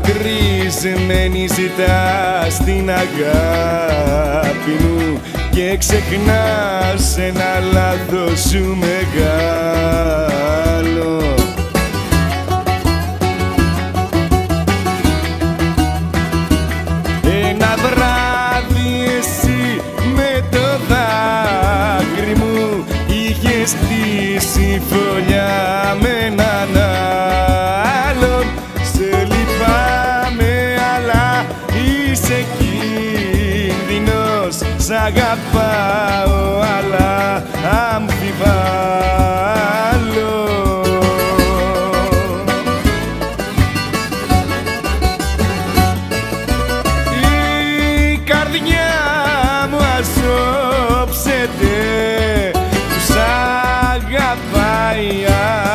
δακρυσμένη ζητάς την αγάπη μου και ξεχνάς ένα λάθος σου μεγάλο. Ένα βράδυ εσύ με το δάκρυ μου είχες στήσει φωλιά με έναν άλλον. Σε λυπάμαι αλλά είσαι κίνδυνος, σ' αγαπάω αλλά αμφιβάλλω. Η καρδιά μου ας όψετε που σ' αγαπάει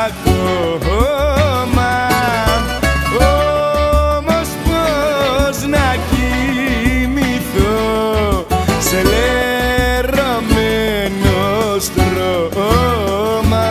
ακόμα, όμως πώς να κοιμηθώ σε λερωμένο στρώμα.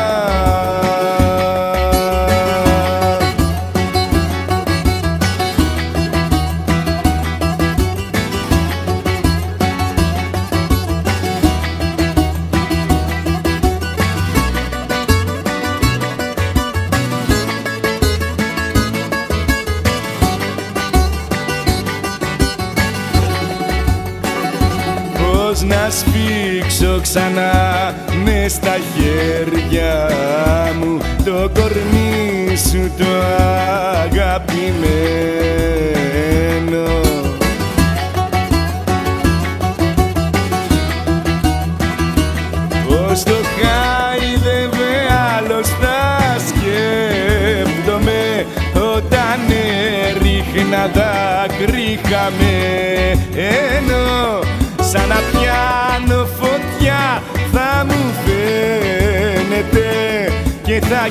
Πώς να σφίξω ξανά μες στα χέρια μου το κορμί σου το αγαπημένο. Πώς το χάιδευε άλλος θα σκέφτομαι όταν έριχνα δάκρυ χαμένο. Σαν να πιάνω φωτιά θα μου φαίνεται και θα